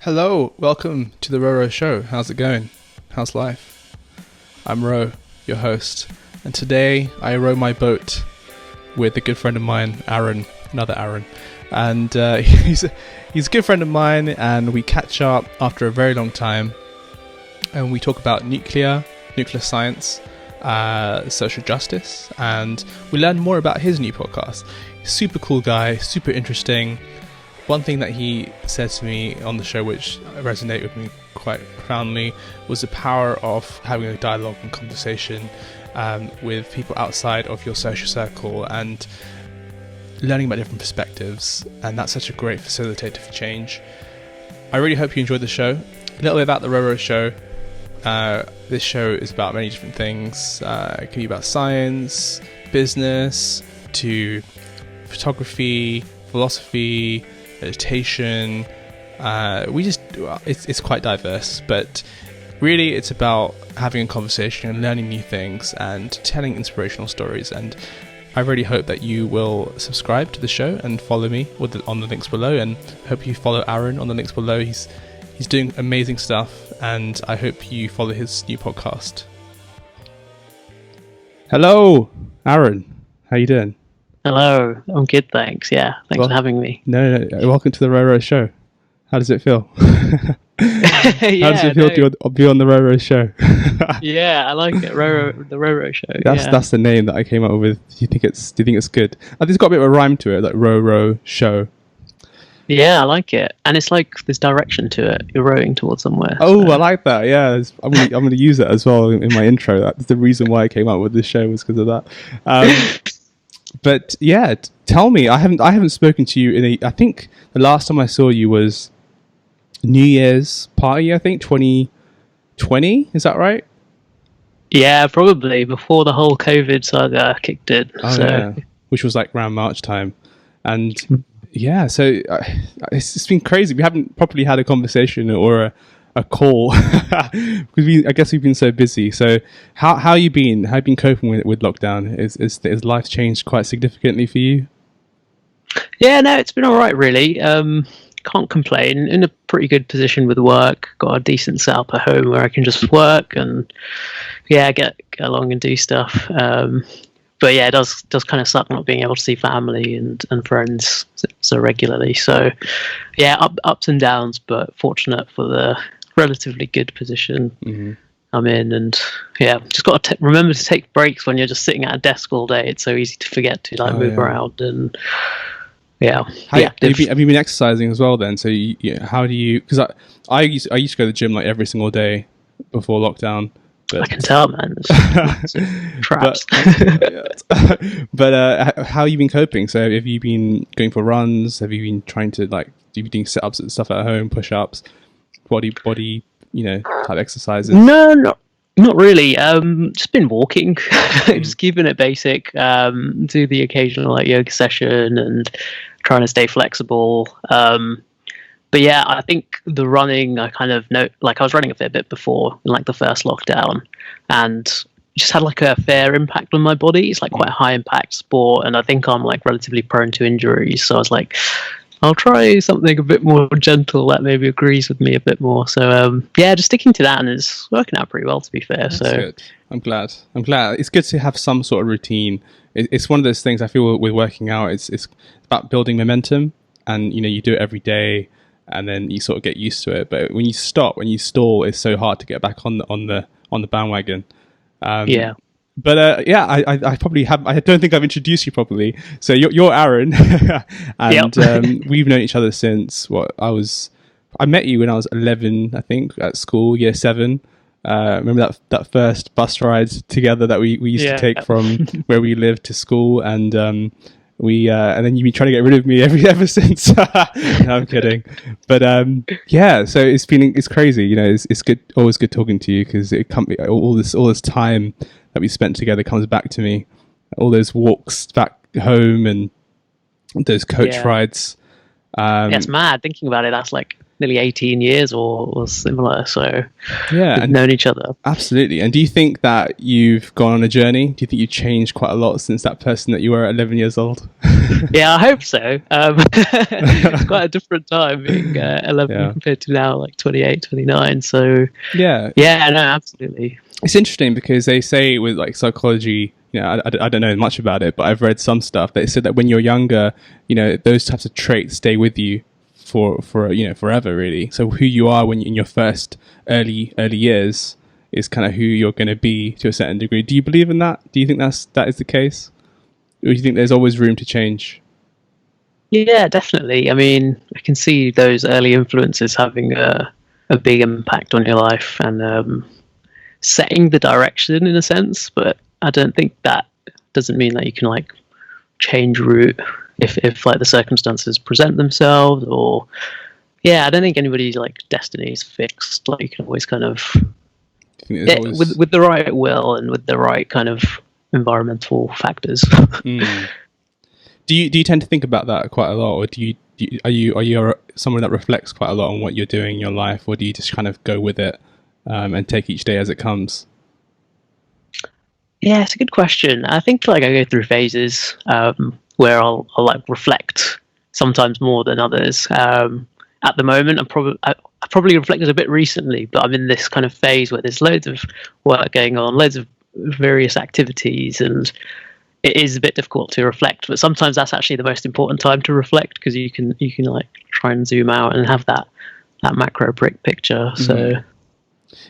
Hello, welcome to the RoRoShow. How's it going? How's life? I'm Ro, your host, and today I row my boat with a good friend of mine, Arun, another Arun, and he's a good friend of mine, and we catch up after a very long time, and we talk about nuclear science, social justice, and we learn more about his new podcast. Super cool guy, super interesting. One thing that he said to me on the show, which resonated with me quite profoundly, was the power of having a dialogue and conversation with people outside of your social circle and learning about different perspectives. And that's such a great facilitator for change. I really hope you enjoyed the show. A little bit about the RoRoShow. This show is about many different things. It can be about science, business, to photography, philosophy, meditation. It's quite diverse, but really it's about having a conversation and learning new things and telling inspirational stories. And I really hope that you will subscribe to the show and follow me on the links below, and hope you follow Arun on the links below. He's doing amazing stuff, and I hope you follow his new podcast. Hello, Arun. How you doing? Hello, I'm good, thanks. Yeah, thanks for having me. No, welcome to the RoRoShow. How does it feel? How does it feel to be on the RoRoShow? Yeah, I like it. The RoRoShow. That's the name that I came up with. Do you think it's good? I think it's got a bit of a rhyme to it, like RoRoShow. Yeah, I like it, and it's like there's direction to it. You're rowing towards somewhere. Oh, so. I like that. Yeah, I'm going to use it as well in my intro. That's the reason why I came up with this show, was because of that. But yeah, tell me. I haven't spoken to you I think the last time I saw you was New Year's party. I think 2020. Is that right? Yeah, probably before the whole COVID saga kicked in. Oh, so. Yeah. Which was like around March time, and yeah. So it's been crazy. We haven't properly had a conversation or a call because I guess we've been so busy. So how you been? How you been coping with lockdown? Is life changed quite significantly for you? Yeah, no, it's been all right, really. Can't complain. In a pretty good position with work. Got a decent setup at home where I can just work and get along and do stuff. But yeah, it does kind of suck not being able to see family and friends so regularly. So yeah, ups and downs, but fortunate for the relatively good position I'm in. And yeah, just got to remember to take breaks when you're just sitting at a desk all day. It's so easy to forget to move around and have you been exercising as well then? So how do you, because I used to go to the gym like every single day before lockdown. But, I can tell, man. Traps. But how have you been coping? So have you been going for runs? Have you been trying to doing sit-ups and stuff at home, push-ups, body type exercises? No, not really. Just been walking, just keeping it basic. Do the occasional yoga session and trying to stay flexible. But yeah, I think the running, I kind of know, I was running a fair bit before in the first lockdown, and just had a fair impact on my body. It's quite a high impact sport, and I think I'm relatively prone to injuries. So I was I'll try something a bit more gentle that maybe agrees with me a bit more. So just sticking to that, and it's working out pretty well, to be fair. That's good. I'm glad. It's good to have some sort of routine. It's one of those things I feel with working out. It's about building momentum, and you do it every day, and then you sort of get used to it. But when you stall, it's so hard to get back on the bandwagon. Yeah. But I probably have. I don't think I've introduced you properly. So you're Arun, and we've known each other since I met you when I was 11, I think, at school, year 7. Remember that first bus ride together that we used to take from where we lived to school, and and then you've been trying to get rid of me ever since. No, I'm kidding. But so it's crazy. It's good, always good talking to you, because all this time that we spent together comes back to me. All those walks back home and those coach rides. It's mad thinking about it. That's nearly 18 years or similar. So Yeah, we've known each other. absolutely. And do you think that you've gone on a journey? Do you think you've changed quite a lot since that person that you were at 11 years old? Yeah, I hope so. It's quite a different time being 11 Yeah. compared to now, like 28, 29. So Yeah. yeah, no, absolutely. It's interesting because they say with like psychology, I don't know much about it, but I've read some stuff that said that when you're younger, those types of traits stay with you for forever, really. So who you are when in your first early years is kind of who you're going to be to a certain degree. Do you believe in that? Do you think that is the case? Or do you think there's always room to change? Yeah, definitely. I mean, I can see those early influences having a big impact on your life and setting the direction in a sense, but I don't think that doesn't mean that you can like change route if like the circumstances present themselves. Or I don't think anybody's like destiny is fixed. Like you can always kind of with the right will and with the right kind of environmental factors. Do you tend to think about that quite a lot, or are you someone that reflects quite a lot on what you're doing in your life, or do you just kind of go with it and take each day as it comes? Yeah, it's a good question. I think like I go through phases where I'll like reflect sometimes more than others. At the moment, I probably reflected a bit recently, but I'm in this kind of phase where there's loads of work going on, loads of various activities, and it is a bit difficult to reflect. But sometimes that's actually the most important time to reflect because you can like try and zoom out and have that macro picture. So. Mm-hmm.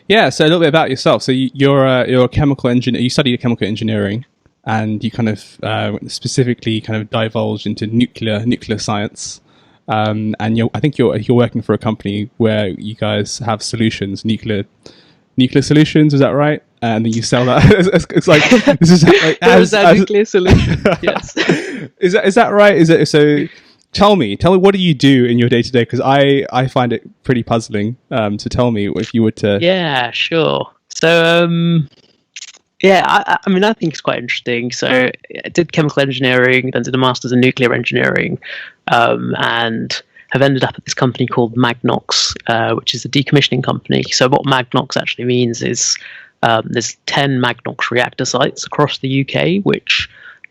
Yeah, so a little bit about yourself. So you're a chemical engineer. You studied chemical engineering, and you kind of specifically kind of divulged into nuclear science. And I think you're working for a company where you guys have solutions, nuclear solutions. Is that right? And then you sell that. It's like this is like as nuclear solution. Yes. Is that right? Is it so? Tell me, what do you do in your day to day? Because I find it pretty puzzling to tell me if you were to. Yeah, sure. So, I mean, I think it's quite interesting. So, I did chemical engineering, then did a master's in nuclear engineering, and have ended up at this company called Magnox, which is a decommissioning company. So, what Magnox actually means is there's 10 Magnox reactor sites across the UK, which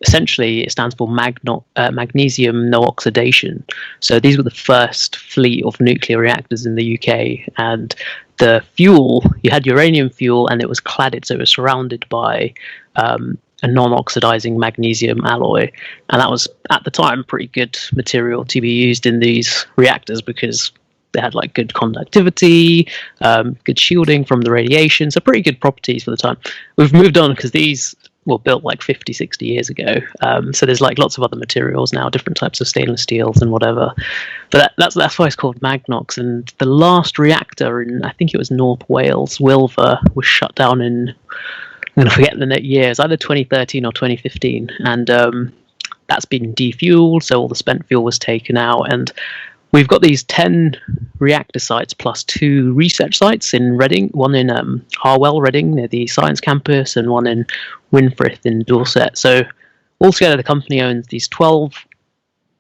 essentially it stands for magnesium no oxidation. So these were the first fleet of nuclear reactors in the UK, and the fuel, you had uranium fuel and it was cladded, so it was surrounded by a non-oxidizing magnesium alloy, and that was at the time pretty good material to be used in these reactors because they had like good conductivity, good shielding from the radiation, so pretty good properties for the time. We've moved on because these were built like 50, 60 years ago. So there's like lots of other materials now, different types of stainless steels and whatever. But that's why it's called Magnox. And the last reactor in, I think it was North Wales, Wilver, was shut down in, I'm going to forget the net year, it's either 2013 or 2015. And that's been defueled, so all the spent fuel was taken out. And we've got these 10 reactor sites plus 2 research sites in Reading, one in Harwell, Reading, near the science campus, and one in Winfrith in Dorset. So altogether, the company owns these 12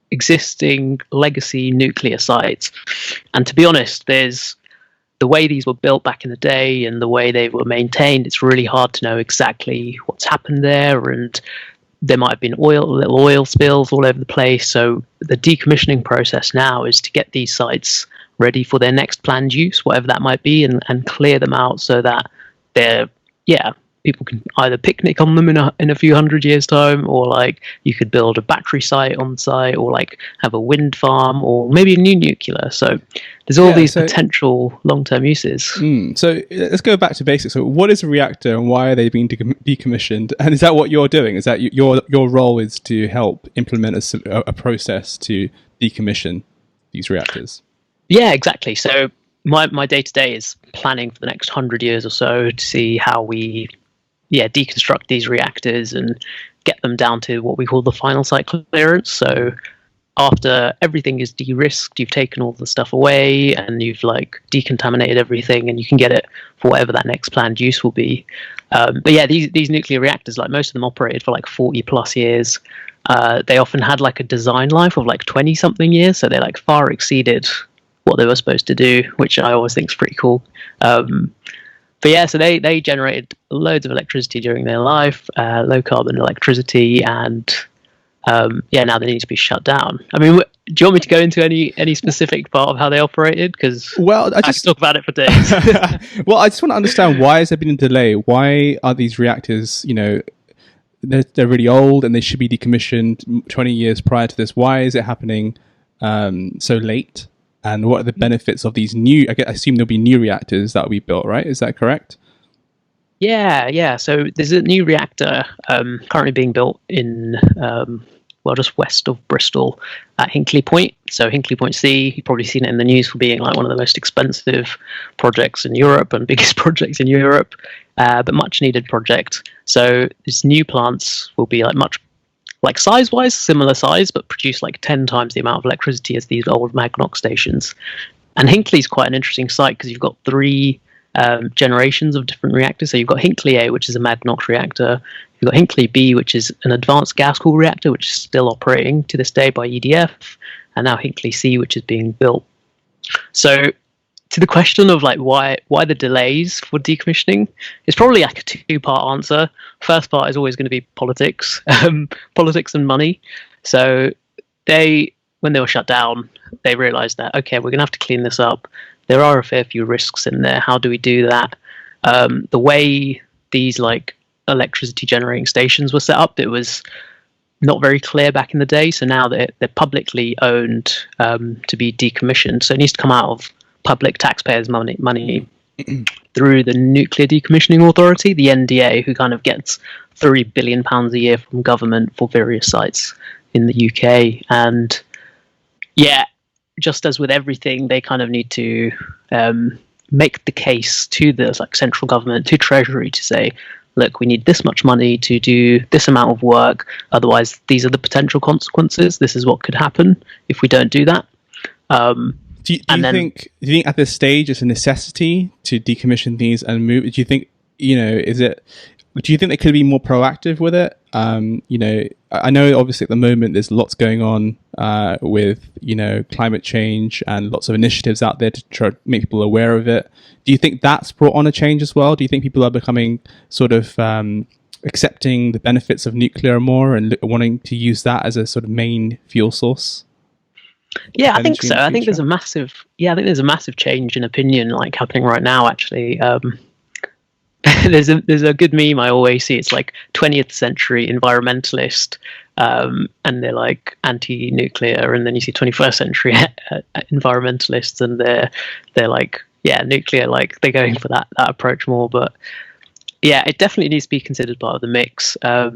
existing legacy nuclear sites. And to be honest, there's the way these were built back in the day and the way they were maintained, it's really hard to know exactly what's happened there, and there might have been little oil spills all over the place. So the decommissioning process now is to get these sites ready for their next planned use, whatever that might be, and clear them out so that people can either picnic on them in a few hundred years' time, or like you could build a battery site on site, or like have a wind farm, or maybe a new nuclear. So there's all these potential long-term uses. So let's go back to basics. So what is a reactor and why are they being decommissioned? And is that what you're doing? Is that your role is to help implement a process to decommission these reactors? Yeah, exactly. So my day-to-day is planning for the next 100 years or so to see how we deconstruct these reactors and get them down to what we call the final site clearance. So after everything is de-risked, you've taken all the stuff away and you've like decontaminated everything, and you can get it for whatever that next planned use will be. But yeah, these nuclear reactors, like most of them operated for like 40 plus years. They often had like a design life of like 20 something years, so they like far exceeded what they were supposed to do, which I always think is pretty cool. But yeah, so they generated loads of electricity during their life, low carbon electricity, and now they need to be shut down. I mean, do you want me to go into any specific part of how they operated? Because I could talk about it for days. Well, I just want to understand, why has there been a delay? Why are these reactors, they're really old and they should be decommissioned 20 years prior to this? Why is it happening so late? And what are the benefits of these new? I assume there'll be new reactors that will be built, right? Is that correct? Yeah. So there's a new reactor currently being built in, just west of Bristol at Hinkley Point. So Hinkley Point C, you've probably seen it in the news for being like one of the most expensive projects in Europe and biggest projects in Europe, but much needed project. So these new plants will be like size-wise, similar size, but produce like 10 times the amount of electricity as these old Magnox stations. And Hinkley's quite an interesting site because you've got three generations of different reactors. So you've got Hinkley A, which is a Magnox reactor. You've got Hinkley B, which is an advanced gas-cooled reactor, which is still operating to this day by EDF. And now Hinkley C, which is being built. So to the question of like why the delays for decommissioning, it's probably like a two-part answer. First part is always going to be politics, politics and money. So when they were shut down, they realized that, okay, we're going to have to clean this up. There are a fair few risks in there. How do we do that? The way these like electricity generating stations were set up, it was not very clear back in the day. So now they're publicly owned to be decommissioned. So it needs to come out of public taxpayers' money through the Nuclear Decommissioning Authority, the NDA, who kind of gets £3 billion a year from government for various sites in the UK. And yeah, just as with everything, they kind of need to make the case to the central government, to Treasury, to say, look, we need this much money to do this amount of work. Otherwise, these are the potential consequences. This is what could happen if we don't do that. Do you think at this stage it's a necessity to decommission these and move? Do you think, do you think they could be more proactive with it? I know obviously at the moment there's lots going on with, climate change and lots of initiatives out there to try to make people aware of it. Do you think that's brought on a change as well? Do you think people are becoming sort of accepting the benefits of nuclear more and wanting to use that as a sort of main fuel source? Yeah, I think so. I think there's a massive change in opinion happening right now. Actually, there's a good meme I always see. It's like 20th century environmentalist, and they're like anti-nuclear, and then you see 21st century environmentalists, and they're like, yeah, nuclear. Like they're going for that approach more. But yeah, it definitely needs to be considered part of the mix. I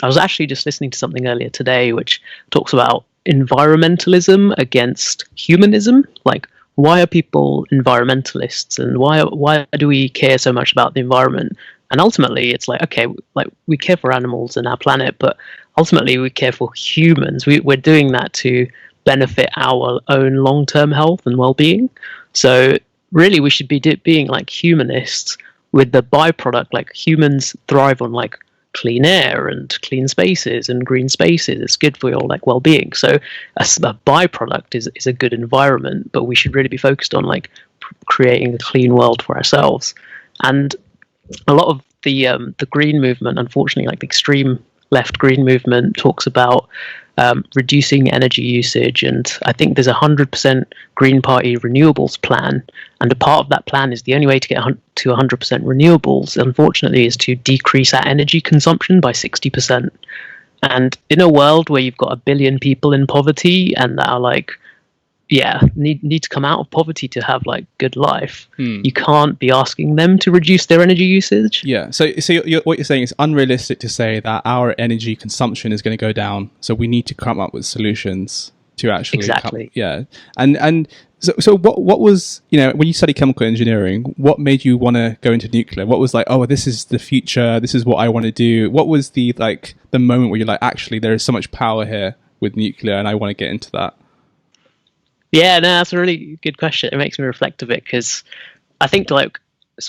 was actually just listening to something earlier today which talks about environmentalism against humanism. Like, why are people environmentalists, and why do we care so much about the environment? And ultimately it's like, okay, like we care for animals and our planet, but ultimately we care for humans. We're doing that to benefit our own long-term health and well-being. So really we should be being like humanists, with the byproduct, like humans thrive on like clean air and clean spaces and green spaces. It's good for your like well-being. So a byproduct is a good environment, but we should really be focused on like creating a clean world for ourselves. And a lot of the green movement, unfortunately, like the extreme left green movement, talks about reducing energy usage, and I think there's 100% Green Party renewables plan, and a part of that plan is the only way to get to 100% renewables, unfortunately, is to decrease our energy consumption by 60%. And in a world where you've got 1 billion people in poverty and that are like, need to come out of poverty to have like good life, you can't be asking them to reduce their energy usage. Yeah. So what you're saying is unrealistic to say that our energy consumption is going to go down. So we need to come up with solutions to actually exactly. And so what was, when you studied chemical engineering, what made you want to go into nuclear? What was like, oh, this is the future, this is what I want to do? What was the moment where you're like, actually there is so much power here with nuclear and I want to get into that? Yeah, no, that's a really good question. It makes me reflect a bit, because I think like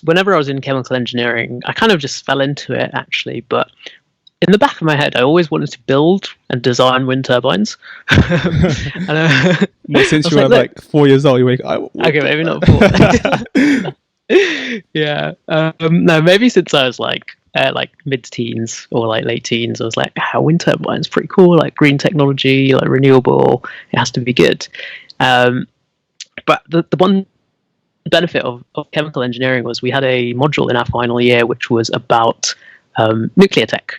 whenever I was in chemical engineering, I kind of just fell into it actually. But in the back of my head, I always wanted to build and design wind turbines. And, Well, since you were like 4 years old, you were like, okay, maybe not 4. Yeah. No, maybe since I was like mid-teens or like late teens, I was like, wind turbines pretty cool, like green technology, like renewable. It has to be good. But the one benefit of chemical engineering was we had a module in our final year which was about nuclear tech,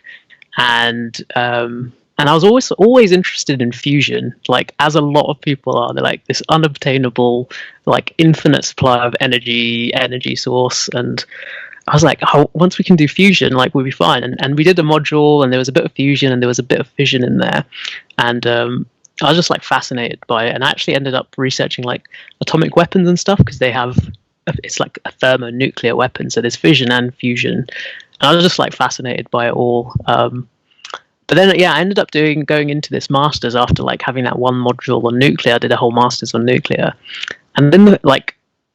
and I was always interested in fusion, like as a lot of people are. They're like this unobtainable, like infinite supply of energy source, and I was like, once we can do fusion, like we'll be fine. And we did a module, and there was a bit of fusion and there was a bit of fission in there, and I was just like fascinated by it, and I actually ended up researching like atomic weapons and stuff, because it's like a thermonuclear weapon, so there's fission and fusion, and I was just like fascinated by it all. But then, yeah, I ended up going into this master's after like having that one module on nuclear. I did a whole master's on nuclear, and then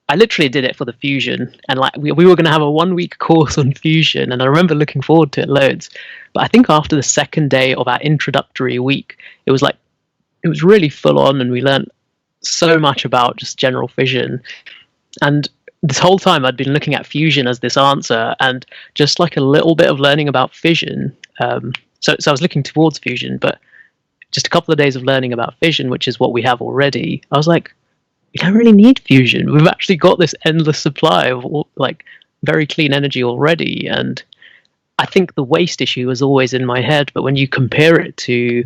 I literally did it for the fusion, and like we were going to have a 1 week course on fusion, and I remember looking forward to it loads. But I think after the second day of our introductory week, it was really full on, and we learned so much about just general fission. And this whole time I'd been looking at fusion as this answer, and just like a little bit of learning about fission. So I was looking towards fusion, but just a couple of days of learning about fission, which is what we have already, I was like, we don't really need fusion. We've actually got this endless supply of like very clean energy already. And I think the waste issue was always in my head, but when you compare it to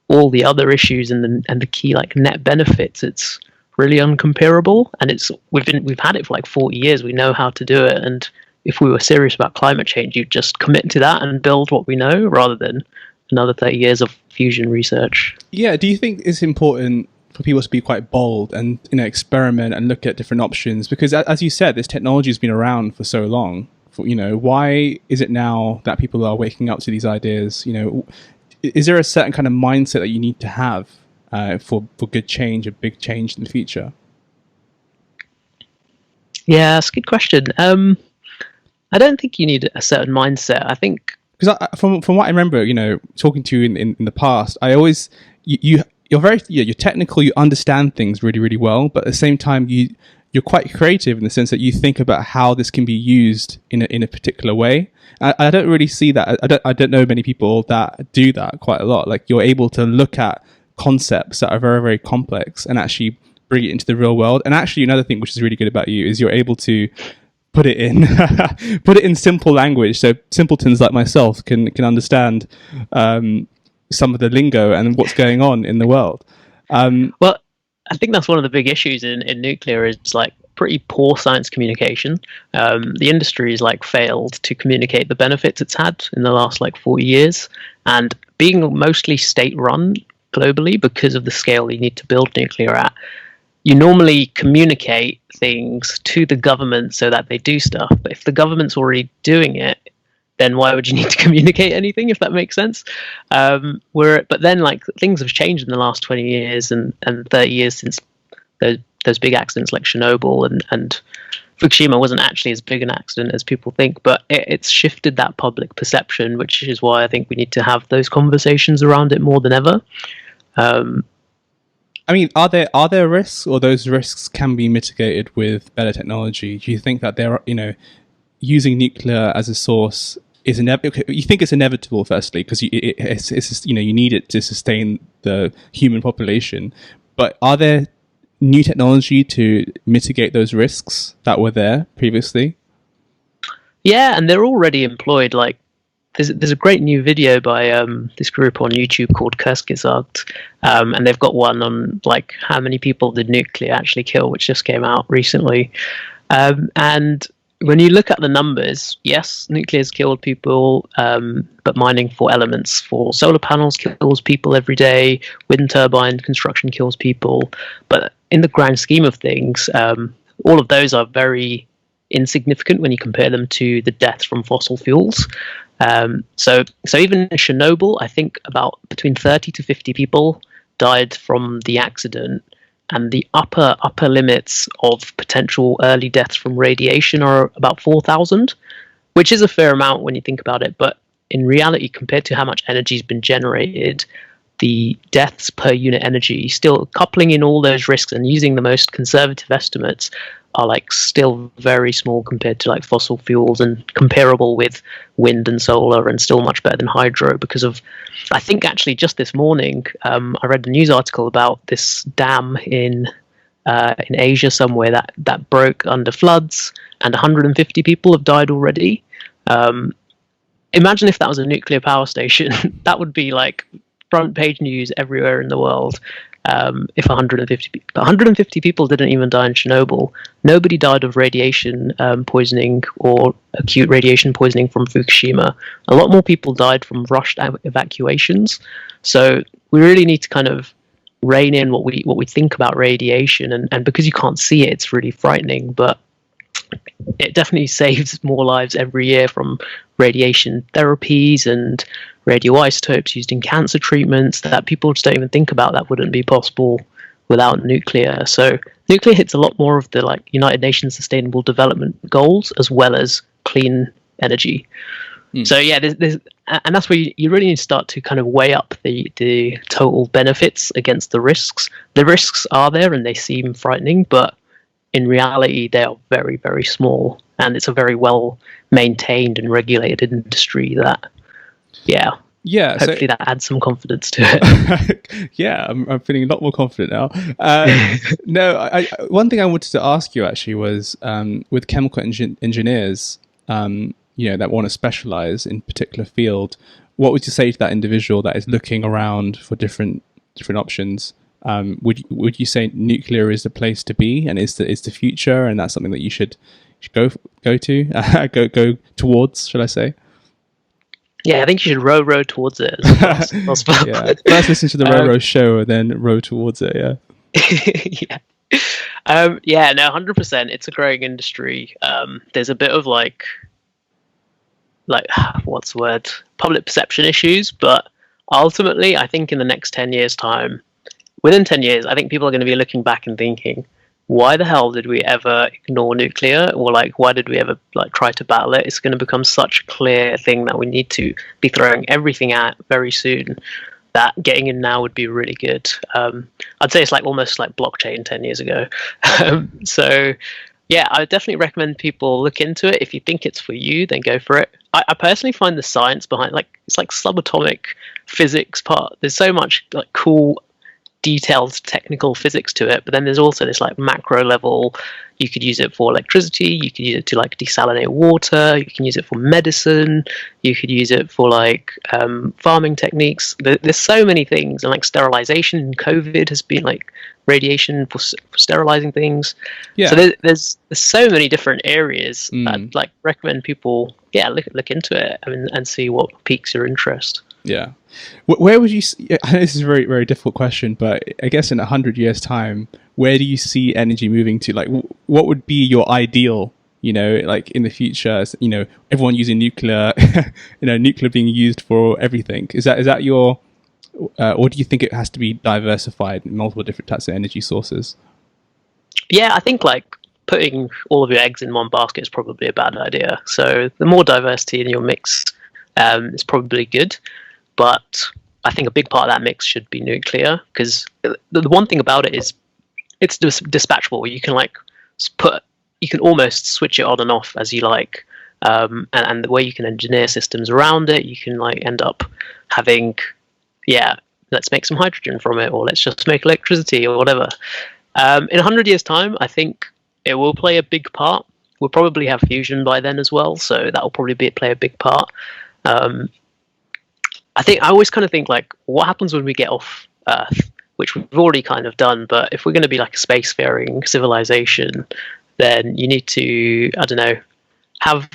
all the other issues and the key like net benefits, it's really uncomparable. And we've had it for like 40 years. We know how to do it, and if we were serious about climate change, you'd just commit to that and build what we know, rather than another 30 years of fusion research. Yeah. Do you think it's important for people to be quite bold and experiment and look at different options? Because as you said, this technology has been around for so long. Why is it now that people are waking up to these ideas? Is there a certain kind of mindset that you need to have for good change, a big change in the future? Yeah, that's a good question. I don't think you need a certain mindset. I think because from what I remember, talking to you in the past, I always you're you're technical, you understand things really, really well, but at the same time you're quite creative in the sense that you think about how this can be used in a particular way. I don't really see that. I don't know many people that do that quite a lot. Like, you're able to look at concepts that are very, very complex and actually bring it into the real world. And actually, another thing which is really good about you is you're able to put it in simple language, so simpletons like myself can understand some of the lingo and what's going on in the world. Well, I think that's one of the big issues in nuclear is like pretty poor science communication. The industry has like failed to communicate the benefits it's had in the last like 40 years, and being mostly state run globally because of the scale you need to build nuclear at, you normally communicate things to the government so that they do stuff. But if the government's already doing it, then why would you need to communicate anything, if that makes sense? But then like things have changed in the last 20 years and 30 years since those big accidents like Chernobyl, and Fukushima wasn't actually as big an accident as people think, but it's shifted that public perception, which is why I think we need to have those conversations around it more than ever. I mean, are there risks, or those risks can be mitigated with better technology? Do you think that using nuclear as a source is inevitable? You think it's inevitable, firstly, because it's you need it to sustain the human population. But are there new technology to mitigate those risks that were there previously? Yeah, and they're already employed. Like, there's a great new video by this group on YouTube called Kurzgesagt, and they've got one on like how many people did nuclear actually kill, which just came out recently. And when you look at the numbers, yes, nuclear's killed people, but mining for elements for solar panels kills people every day. Wind turbine construction kills people. But in the grand scheme of things, all of those are very insignificant when you compare them to the deaths from fossil fuels. So even in Chernobyl, I think about between 30 to 50 people died from the accident. And the upper limits of potential early deaths from radiation are about 4,000, which is a fair amount when you think about it. But in reality, compared to how much energy has been generated, the deaths per unit energy, still coupling in all those risks and using the most conservative estimates, are like still very small compared to like fossil fuels, and comparable with wind and solar, and still much better than hydro because of, I think actually just this morning, I read a news article about this dam in Asia somewhere that broke under floods, and 150 people have died already. Imagine if that was a nuclear power station. That would be like front page news everywhere in the world. If 150 people didn't even die in Chernobyl. Nobody died of radiation poisoning or acute radiation poisoning from Fukushima. A lot more people died from rushed evacuations. So we really need to kind of rein in what we think about radiation, and because you can't see it, it's really frightening, but it definitely saves more lives every year from radiation therapies and radioisotopes used in cancer treatments that people just don't even think about, that wouldn't be possible without nuclear. So nuclear hits a lot more of the like United Nations Sustainable Development Goals as well as clean energy. So yeah, there's and that's where you really need to start to kind of weigh up the total benefits against the risks. The risks are there and they seem frightening, but in reality they are very, very small, and it's a very well maintained and regulated industry that hopefully that adds some confidence to it. Yeah, I'm feeling a lot more confident now. No, one thing I wanted to ask you actually was with chemical engineers, that want to specialize in a particular field, what would you say to that individual that is looking around for different options? Would you say nuclear is the place to be and is the future, and that's something that you should go towards, should I say? Yeah, I think you should row towards it as fast as possible. Yeah. First listen to the RoRoShow and then row towards it, yeah. No, 100%. It's a growing industry. There's a bit of like what's the word? Public perception issues, but ultimately I think in the next 10 years time, within 10 years, I think people are going to be looking back and thinking, why the hell did we ever ignore nuclear? Or like, why did we ever like try to battle it? It's going to become such a clear thing that we need to be throwing everything at very soon, that getting in now would be really good. I'd say it's like almost like blockchain 10 years ago. So yeah, I would definitely recommend people look into it. If you think it's for you, then go for it. I personally find the science behind, like, it's like subatomic physics part. There's so much like cool detailed technical physics to it, but then there's also this like macro level. You could use it for electricity, you could use it to like desalinate water, you can use it for medicine, you could use it for like farming techniques. There's so many things, and like sterilization. COVID has been like radiation for sterilizing things. Yeah. So there's so many different areas. I'd like recommend people look into it, and see what piques your interest. Yeah. Where would you see, I know this is a very, very difficult question, but I guess in 100 years time, where do you see energy moving to? Like, what would be your ideal, like in the future, everyone using nuclear, nuclear being used for everything. Is that your, or do you think it has to be diversified in multiple different types of energy sources? Yeah, I think like putting all of your eggs in one basket is probably a bad idea. So the more diversity in your mix is probably good. But I think a big part of that mix should be nuclear, because the one thing about it is it's dispatchable. You can you can almost switch it on and off as you like, and the way you can engineer systems around it, you can like end up having, let's make some hydrogen from it, or let's just make electricity or whatever. In 100 years' time, I think it will play a big part. We'll probably have fusion by then as well, so that will probably play a big part. I always kind of think like, what happens when we get off Earth, which we've already kind of done, but if we're going to be like a spacefaring civilization, then you need to, I don't know, have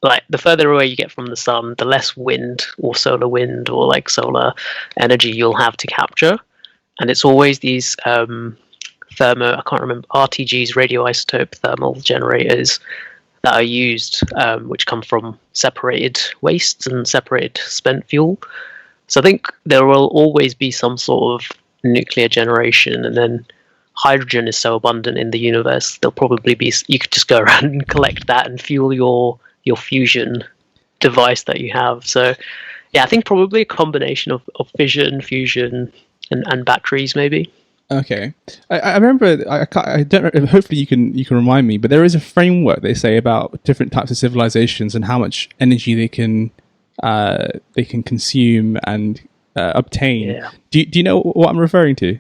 like the further away you get from the sun, the less wind or solar wind or like solar energy you'll have to capture. And it's always these I can't remember, RTGs, radioisotope thermal generators, that are used, which come from separated wastes and separated spent fuel. So I think there will always be some sort of nuclear generation, and then hydrogen is so abundant in the universe, there'll probably be, you could just go around and collect that and fuel your fusion device that you have. So yeah, I think probably a combination of fission, fusion, and batteries maybe. Okay, I remember. I don't. Hopefully, you can remind me. But there is a framework they say about different types of civilizations and how much energy they can consume and obtain. Yeah. Do you know what I'm referring to?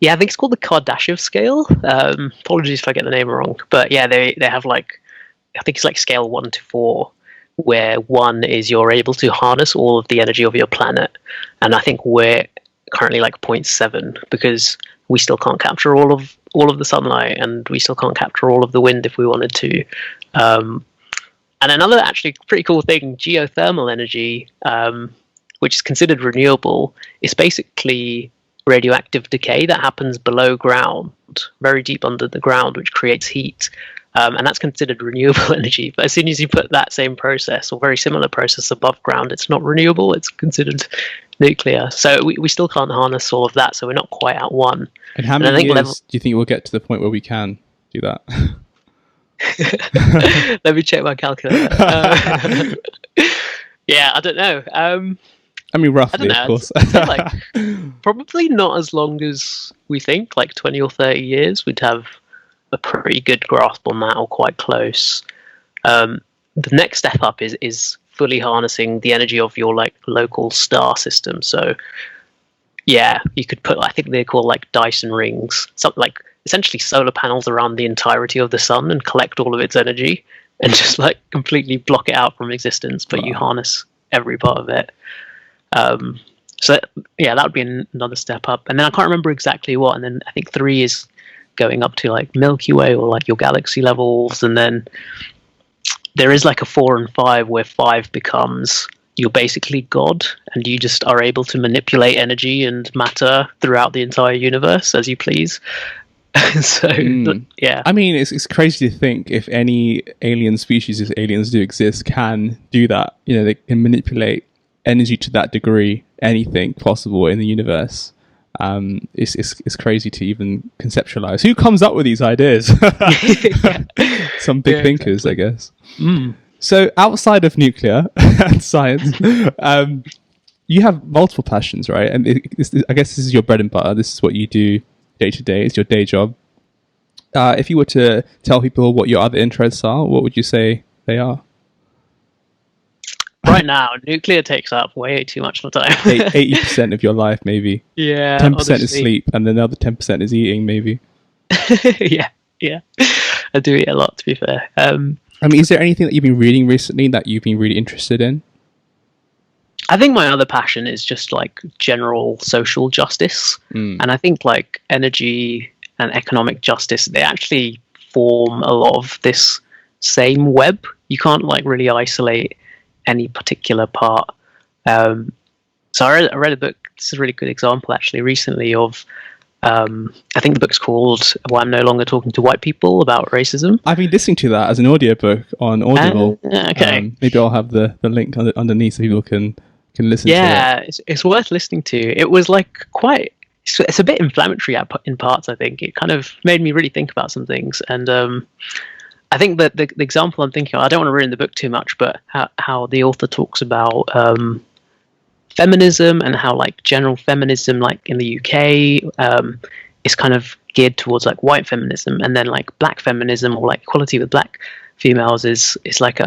Yeah, I think it's called the Kardashev scale. Apologies if I get the name wrong, but yeah, they have like, I think it's like scale 1 to 4, where 1 is you're able to harness all of the energy of your planet, and I think we're currently like 0.7 because we still can't capture all of the sunlight, and we still can't capture all of the wind if we wanted to. And another actually pretty cool thing, geothermal energy, which is considered renewable, is basically radioactive decay that happens below ground, very deep under the ground, which creates heat. And that's considered renewable energy. But as soon as you put that same process or very similar process above ground, it's not renewable, it's considered nuclear. So we still can't harness all of that, so we're not quite at 1. And how many years do you think we'll get to the point where we can do that? Let me check my calculator. Yeah, I don't know. I mean, roughly, of course. Like, probably not as long as we think, like 20 or 30 years. We'd have a pretty good grasp on that, or quite close. The next step up is fully harnessing the energy of your like local star system. So yeah, you could put, I think they're called like Dyson rings, something like essentially solar panels around the entirety of the sun and collect all of its energy and just like completely block it out from existence, but you harness every part of it. So yeah, that would be another step up. And then I can't remember exactly what, and then I think 3 is going up to like Milky Way or like your galaxy levels, and then there is like a 4 and 5 where 5 becomes you're basically God, and you just are able to manipulate energy and matter throughout the entire universe as you please. So yeah, I mean, it's crazy to think if any alien species, if aliens do exist, can do that. You know, they can manipulate energy to that degree, anything possible in the universe. It's crazy to even conceptualize. Who comes up with these ideas? Some big thinkers, exactly. I guess. So outside of nuclear and science, you have multiple passions, right? And I guess this is your bread and butter. This is what you do day to day. It's your day job. If you were to tell people what your other interests are, what would you say they are? Right now, nuclear takes up way too much of the time. 80% of your life, maybe. Yeah. 10% is sleep, and then the other 10% is eating, maybe. Yeah. I do eat a lot, to be fair. I mean, is there anything that you've been reading recently that you've been really interested in? I think my other passion is just like general social justice. And I think like energy and economic justice, they actually form a lot of this same web. You can't like really isolate any particular part. So I read a book, this is a really good example actually recently of, I think the book's called Why I'm No Longer Talking to White People About Racism. I've been listening to that as an audiobook on Audible. Okay. Maybe I'll have the link underneath so people can listen to it. Yeah, it's worth listening to. It was like it's a bit inflammatory in parts, I think. It kind of made me really think about some things. And I think that the example I'm thinking of, I don't want to ruin the book too much, but how the author talks about feminism and how like general feminism, like in the UK, is kind of geared towards like white feminism, and then like black feminism or like equality with black females is like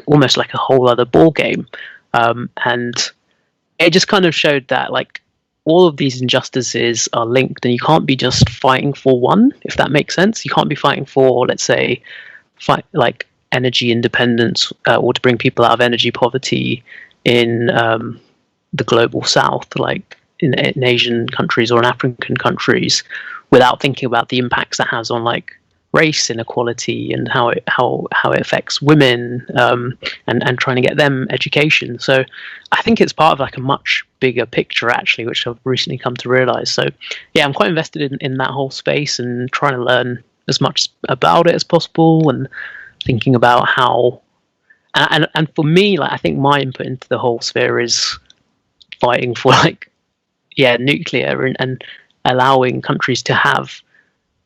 almost like a whole other ball game. And it just kind of showed that like all of these injustices are linked, and you can't be just fighting for one, if that makes sense. You can't be fighting for, let's say, like energy independence or to bring people out of energy poverty in the global south, like in Asian countries or in African countries, without thinking about the impacts that has on like race inequality and how it affects women, and trying to get them education. So I think it's part of like a much bigger picture actually, which I've recently come to realize. So yeah, I'm quite invested in that whole space and trying to learn as much about it as possible, and thinking about how and for me, like I think my input into the whole sphere is fighting for like nuclear and allowing countries to have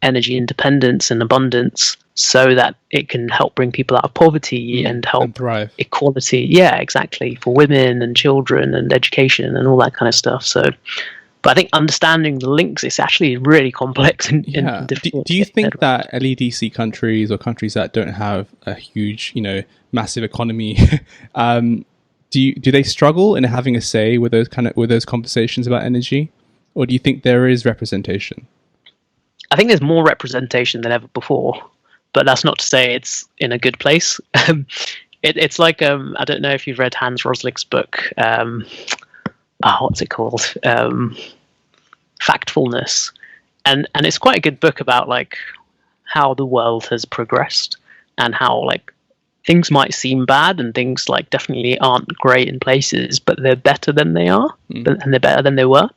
energy independence and abundance so that it can help bring people out of poverty and help and thrive. equality. Yeah, exactly, for women and children and education and all that kind of stuff. So, but I think understanding the links is actually really complex and difficult. Do you think that LEDC countries or countries that don't have a huge, massive economy, do they struggle in having a say with those conversations about energy, or do you think there is representation? I think there's more representation than ever before, but that's not to say it's in a good place. It's like I don't know if you've read Hans Roslick's book. What's it called? Factfulness, and it's quite a good book about like how the world has progressed and how like things might seem bad and things like definitely aren't great in places, but they're better than they are, and they're better than they were.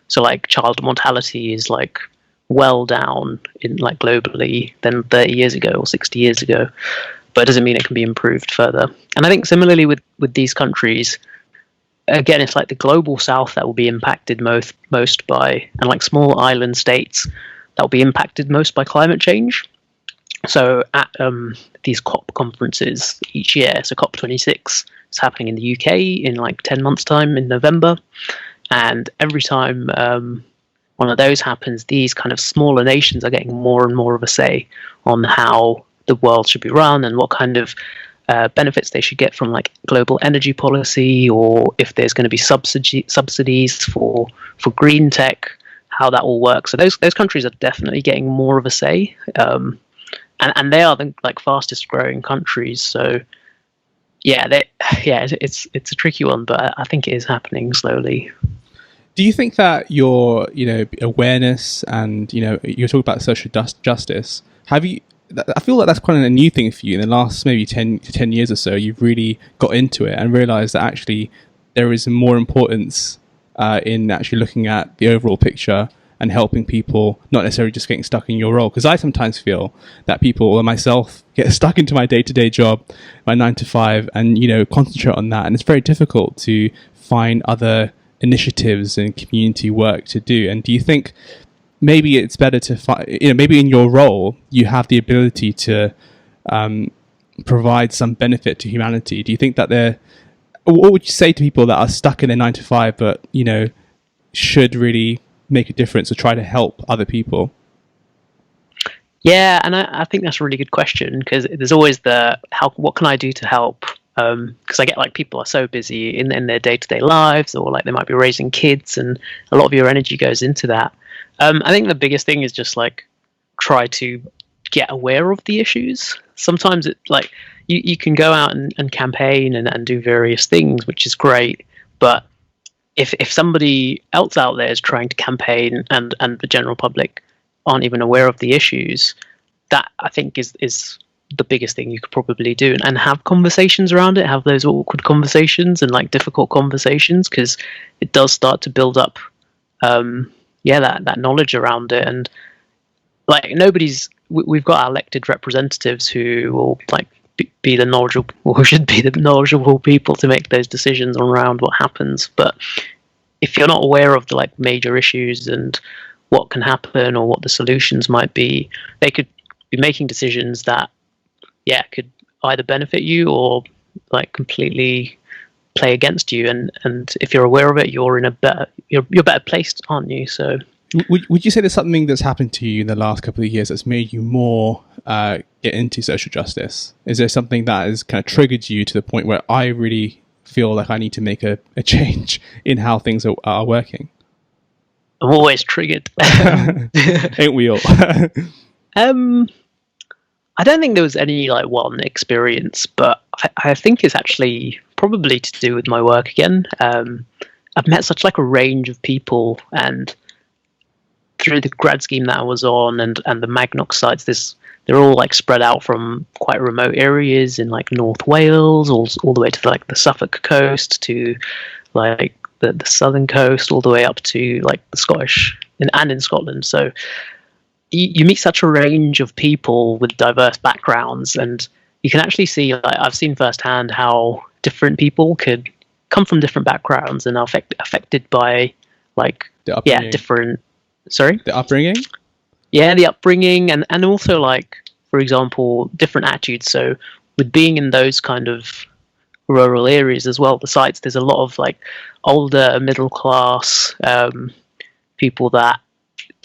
So like child mortality is like well down in like globally than 30 years ago or 60 years ago, but it doesn't mean it can be improved further. And I think similarly with these countries, again, it's like the global south that will be impacted most by, and like small island states that will be impacted most by climate change. So at these COP conferences each year, so COP26 is happening in the UK in like 10 months time in November, and every time one of those happens, these kind of smaller nations are getting more and more of a say on how the world should be run and what kind of benefits they should get from like global energy policy, or if there's going to be subsidies for green tech, how that all works. So those countries are definitely getting more of a say, and they are the like fastest growing countries. So it's a tricky one, but I think it is happening slowly. Do you think that your awareness and you're talking about social justice, I feel like that's quite a new thing for you in the last maybe 10 years or so. You've really got into it and realized that actually there is more importance in actually looking at the overall picture and helping people, not necessarily just getting stuck in your role. Because I sometimes feel that people, or myself, get stuck into my day-to-day job, my 9 to 5, and concentrate on that. And it's very difficult to find other initiatives and community work to do. And do you think maybe it's better to find, maybe in your role you have the ability to provide some benefit to humanity? Do you think that what would you say to people that are stuck in their 9 to 5 but should really make a difference or try to help other people? Yeah, and I think that's a really good question, because there's always what can I do to help? Because I get like people are so busy in their day-to-day lives, or like they might be raising kids, and a lot of your energy goes into that. I think the biggest thing is just like try to get aware of the issues. Sometimes it like you can go out and campaign and do various things, which is great, but if somebody else out there is trying to campaign and the general public aren't even aware of the issues, that I think is the biggest thing you could probably do, and have conversations around it, have those awkward conversations and like difficult conversations, because it does start to build up that knowledge around it. And like we've got our elected representatives who will like be the knowledgeable, or who should be the knowledgeable people to make those decisions around what happens. But if you're not aware of the like major issues and what can happen or what the solutions might be, they could be making decisions that could either benefit you or like completely play against you. And if you're aware of it, you're better placed, aren't you? So would you say there's something that's happened to you in the last couple of years that's made you more get into social justice? Is there something that has kind of triggered you to the point where I really feel like I need to make a change in how things are working? I'm always triggered. Ain't we all? I don't think there was any like one experience, but I think it's actually probably to do with my work again. I've met such like a range of people, and through the grad scheme that I was on and the Magnox sites, they're all like spread out from quite remote areas in like North Wales, all the way to like the Suffolk coast, to like the southern coast, all the way up to like the Scottish and in Scotland. So you meet such a range of people with diverse backgrounds, and you can actually see, like, I've seen firsthand how different people could come from different backgrounds and are affected by like different. Sorry, the upbringing. Yeah, the upbringing, and also like, for example, different attitudes. So with being in those kind of rural areas as well, the sites, there's a lot of like older middle class people that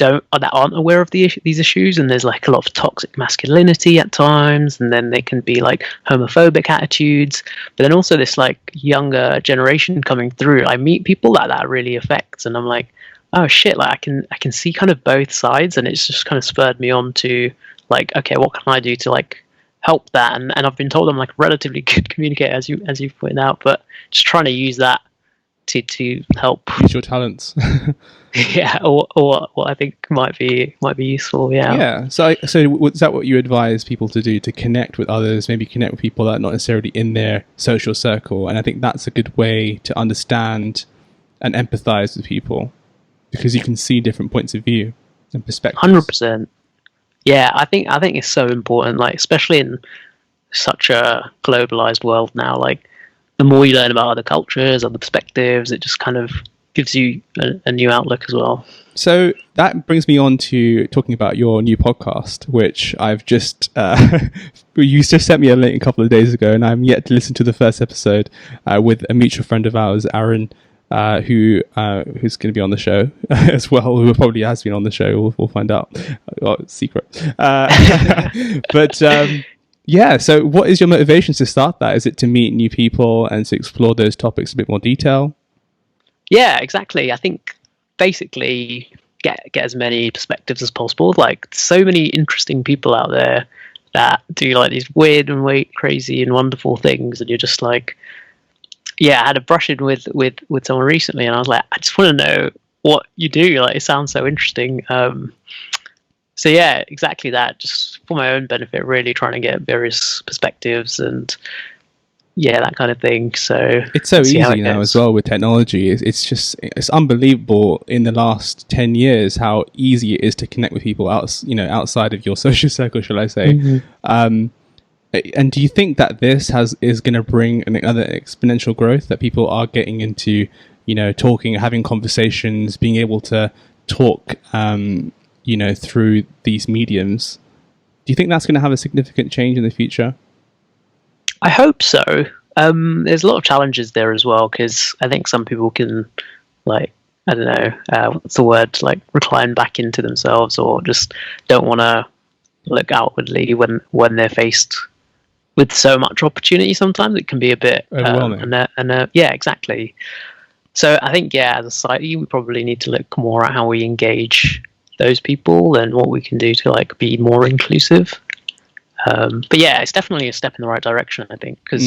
aren't aware of these issues, and there's like a lot of toxic masculinity at times, and then they can be like homophobic attitudes. But then also this like younger generation coming through, I meet people that really affects, and I'm like, oh shit, like I can see kind of both sides, and it's just kind of spurred me on to like, okay, what can I do to like help that? And I've been told I'm like a relatively good communicator, as you've pointed out, but just trying to use that to help use your talents. Yeah, or what I think might be useful. Yeah. So is that what you advise people to do, to connect with others, maybe connect with people that are not necessarily in their social circle? And I think that's a good way to understand and empathize with people, because you can see different points of view and perspectives. 100%. Yeah, I think it's so important, like especially in such a globalized world now. Like the more you learn about other cultures, other perspectives, it just kind of gives you a new outlook as well. So that brings me on to talking about your new podcast, which I've just you just sent me a link a couple of days ago, and I'm yet to listen to the first episode with a mutual friend of ours, Arun, who's going to be on the show as well, who probably has been on the show. We'll find out. Oh, it's secret. But yeah, so what is your motivation to start that? Is it to meet new people and to explore those topics in a bit more detail? Yeah, exactly. I think basically get as many perspectives as possible. Like so many interesting people out there that do like these weird and crazy and wonderful things, and you're just like, yeah. I had a brush in with someone recently, and I was like, I just want to know what you do. Like it sounds so interesting. So yeah, exactly that. Just for my own benefit, really trying to get various perspectives and yeah, that kind of thing. So it's so easy now as well with technology. It's unbelievable in the last 10 years how easy it is to connect with people outside of your social circle, shall I say. Mm-hmm. And do you think that this is going to bring another exponential growth, that people are getting into, talking, having conversations, being able to talk, through these mediums? Do you think that's going to have a significant change in the future? I hope so. There's a lot of challenges there as well, because I think some people can, like, I don't know, what's the word, like recline back into themselves, or just don't want to look outwardly when they're faced with so much opportunity. Sometimes it can be a bit overwhelming. Yeah, exactly. So I think, as a society, we probably need to look more at how we engage those people and what we can do to like be more inclusive. But yeah, it's definitely a step in the right direction, I think, because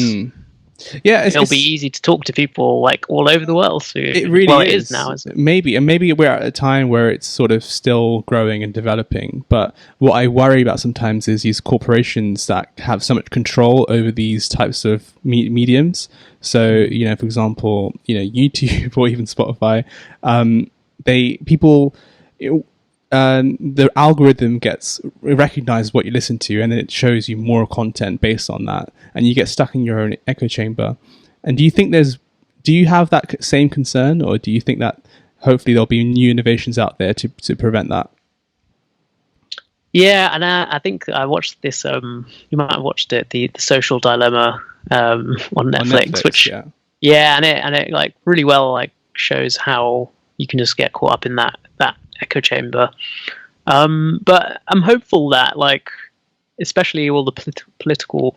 it'll be easy to talk to people like all over the world. So it really is now, isn't it? Maybe we're at a time where it's sort of still growing and developing. But what I worry about sometimes is these corporations that have so much control over these types of mediums. So, for example, YouTube or even Spotify, the algorithm recognizes what you listen to, and then it shows you more content based on that, and you get stuck in your own echo chamber. And do you have that same concern, or do you think that hopefully there'll be new innovations out there to prevent that? Yeah, and I think I watched this. You might have watched it, the Social Dilemma on Netflix, which and it like really well like shows how you can just get caught up in that echo chamber. But I'm hopeful that, like, especially all the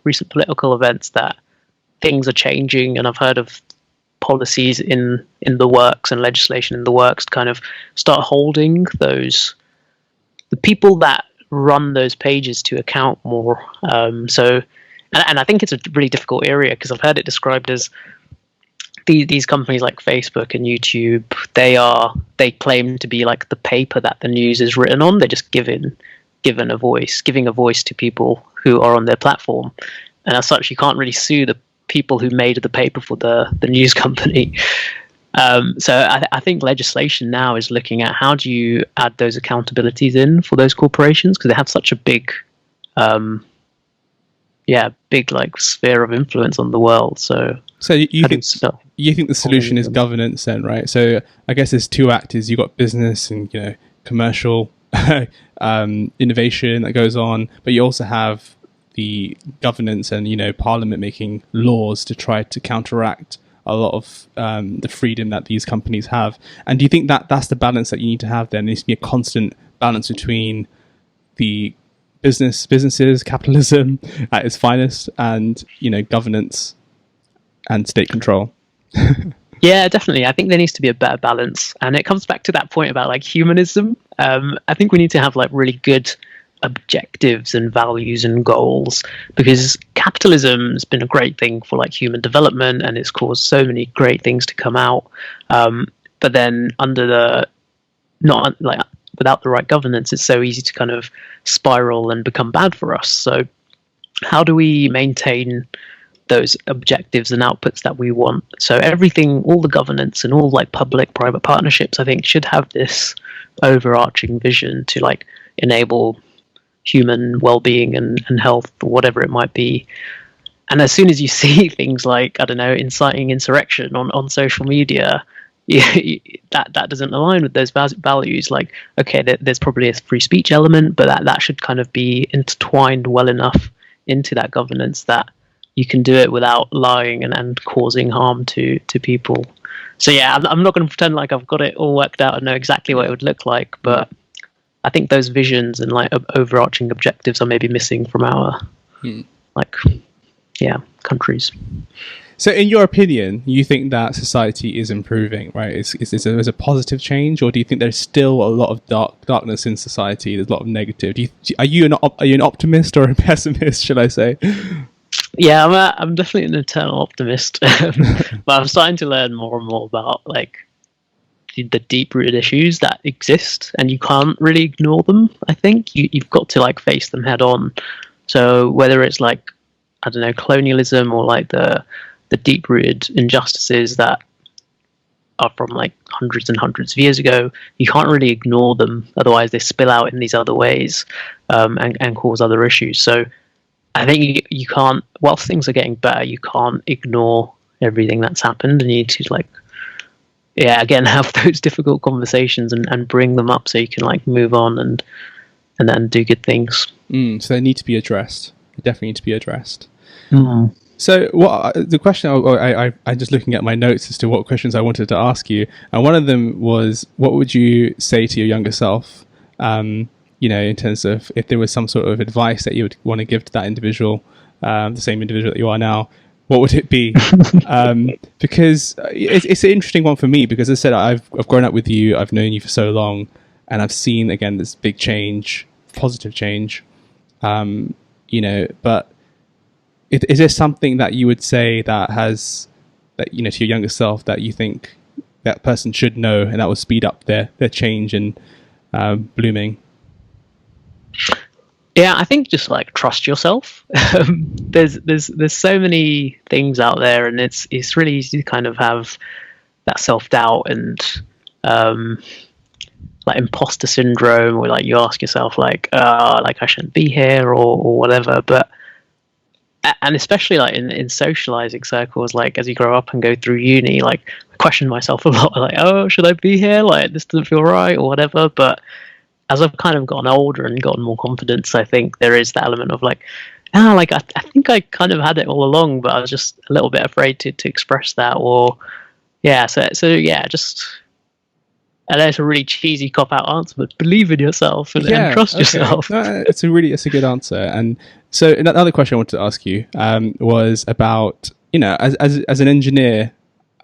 recent political events, that things are changing, and I've heard of policies in the works and legislation in the works to kind of start holding the people that run those pages to account more. So I think it's a really difficult area, because I've heard it described as these companies like Facebook and YouTube, they claim to be like the paper that the news is written on. They're just giving a voice to people who are on their platform, and as such, you can't really sue the people who made the paper for the news company. So I think legislation now is looking at how do you add those accountabilities in for those corporations, because they have such a big like sphere of influence on the world. So you think the solution is governance then, right? So I guess there's two actors. You've got business and commercial innovation that goes on, but you also have the governance and Parliament making laws to try to counteract a lot of the freedom that these companies have. And do you think that that's the balance that you need to have? There needs to be a constant balance between the businesses, capitalism at its finest, and governance and state control. Yeah, definitely. I think there needs to be a better balance, and it comes back to that point about like humanism. I think we need to have like really good objectives and values and goals, because capitalism has been a great thing for like human development, and it's caused so many great things to come out. But then without the right governance, it's so easy to kind of spiral and become bad for us. So how do we maintain those objectives and outputs that we want? So everything, all the governance and all like public private partnerships, I think should have this overarching vision to like enable human well-being and health, or whatever it might be. And as soon as you see things like, I don't know, inciting insurrection on social media, that doesn't align with those values. Like, okay, there's probably a free speech element, but that should kind of be intertwined well enough into that governance that you can do it without lying and causing harm to people. So yeah, I'm not going to pretend like I've got it all worked out and know exactly what it would look like, but I think those visions and like overarching objectives are maybe missing from our countries. So in your opinion, you think that society is improving, right? Is there a positive change, or do you think there's still a lot of darkness in society? There's a lot of negative. Are you an optimist or a pessimist, should I say? Yeah, I'm definitely an eternal optimist, but I'm starting to learn more and more about like the deep-rooted issues that exist, and you can't really ignore them. I think you've got to like face them head on. So whether it's like, I don't know, colonialism, or like the deep-rooted injustices that are from like hundreds and hundreds of years ago, you can't really ignore them. Otherwise, they spill out in these other ways and cause other issues. So I think you can't, whilst things are getting better, you can't ignore everything that's happened, and you need to like, again, have those difficult conversations and bring them up so you can like move on and then do good things. So they need to be addressed. They definitely need to be addressed. Mm. So the question, I'm just looking at my notes as to what questions I wanted to ask you. And one of them was, what would you say to your younger self, in terms of if there was some sort of advice that you would want to give to that individual, the same individual that you are now, what would it be? Because it's an interesting one for me, because as I said, I've grown up with you, I've known you for so long, and I've seen, again, this big change, positive change, but is there something that you would say that to your younger self that you think that person should know, and that will speed up their change and blooming? Yeah, I think just like trust yourself. There's so many things out there, and it's really easy to kind of have that self-doubt and like imposter syndrome, or like you ask yourself like I shouldn't be here or whatever. But and especially like in socializing circles, like as you grow up and go through uni, like I question myself a lot, like, oh, should I be here? Like this doesn't feel right or whatever. But as I've kind of gotten older and gotten more confidence, I think there is the element of like, I think I kind of had it all along, but I was just a little bit afraid to express that, or just, I know it's a really cheesy cop-out answer, but believe in yourself and trust yourself. No, it's a good answer. And so another question I wanted to ask you was about, as an engineer,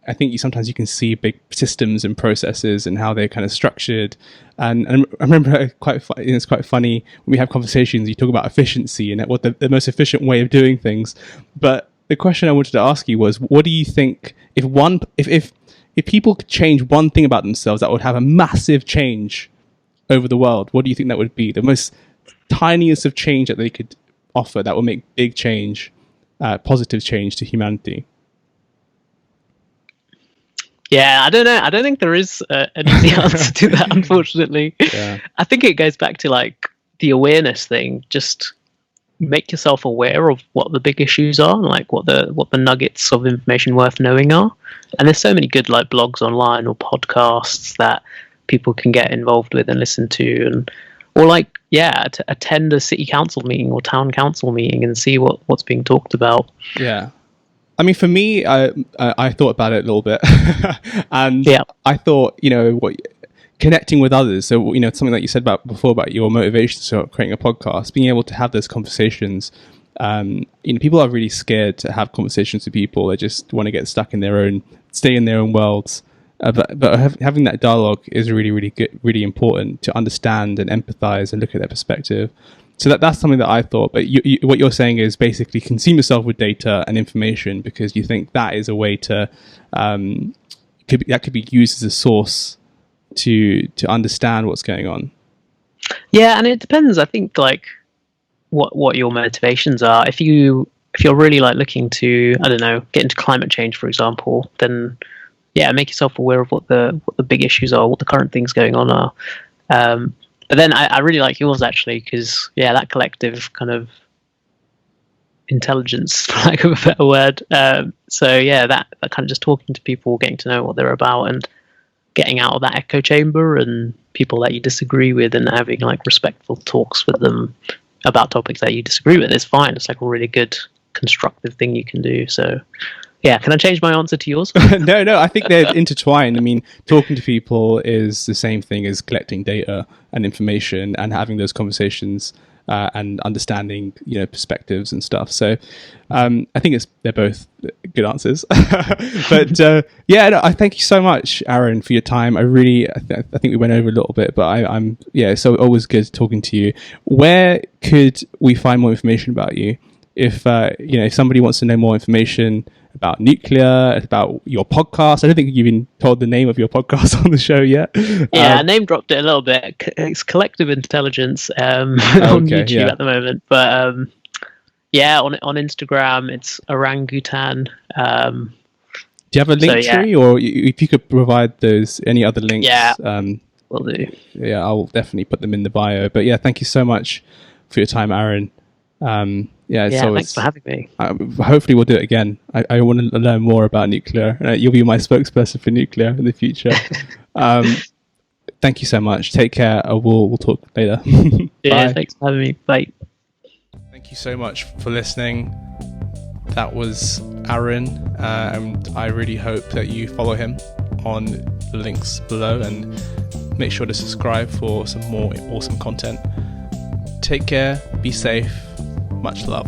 I think sometimes you can see big systems and processes and how they're kind of structured. And I remember it's quite funny when we have conversations, you talk about efficiency and what the most efficient way of doing things. But the question I wanted to ask you was, what do you think if people could change one thing about themselves that would have a massive change over the world, what do you think that would be? The most tiniest of change that they could offer that would make big change, positive change to humanity? Yeah, I don't know. I don't think there is an easy answer to that, unfortunately. Yeah. I think it goes back to like the awareness thing. Just make yourself aware of what the big issues are, and like what the nuggets of information worth knowing are. And there's so many good like blogs online or podcasts that people can get involved with and listen to. And or like, yeah, to attend a city council meeting or town council meeting and see what's being talked about. Yeah. I mean, for me, I thought about it a little bit, and Yeah. I thought, connecting with others. So, something that you said about before about your motivation to start creating a podcast, being able to have those conversations. People are really scared to have conversations with people. They just want to get stuck in stay in their own worlds. But having that dialogue is really, really good, really important to understand and empathize and look at their perspective. So that's something that I thought. But what you're saying is basically consume yourself with data and information because you think that is a way to that could be used as a source to understand what's going on. Yeah, and it depends. I think like what your motivations are. If you're really like looking to, I don't know, get into climate change, for example, then yeah, make yourself aware of what the big issues are, what the current things going on are. But then I really like yours actually, because yeah, that collective kind of intelligence, for lack of a better word. So yeah, that kind of just talking to people, getting to know what they're about, and getting out of that echo chamber and people that you disagree with, and having like respectful talks with them about topics that you disagree with is fine. It's like a really good constructive thing you can do. So yeah, can I change my answer to yours? No, I think they're intertwined. I mean, talking to people is the same thing as collecting data and information and having those conversations and understanding, perspectives and stuff. So I think they're both good answers. But I thank you so much, Arun, for your time. I think we went over a little bit, but I'm so always good talking to you. Where could we find more information about you? If if somebody wants to know more information about nuclear, about your podcast. I don't think you've even told the name of your podcast on the show yet. Yeah, I name dropped it a little bit. It's Collective Intelligence on YouTube at the moment. But on Instagram, it's orangutan. Do you have a link tree, or if you could provide any other links? Yeah, will do. Yeah, I'll definitely put them in the bio. But yeah, thank you so much for your time, Arun. Thanks for having me. Hopefully we'll do it again. I want to learn more about nuclear. You'll be my spokesperson for nuclear in the future. Thank you so much. Take care. We'll talk later. Yeah, thanks for having me. Bye. Thank you so much for listening. That was Arun, and I really hope that you follow him on the links below and make sure to subscribe for some more awesome content. Take care. Be safe. Much love.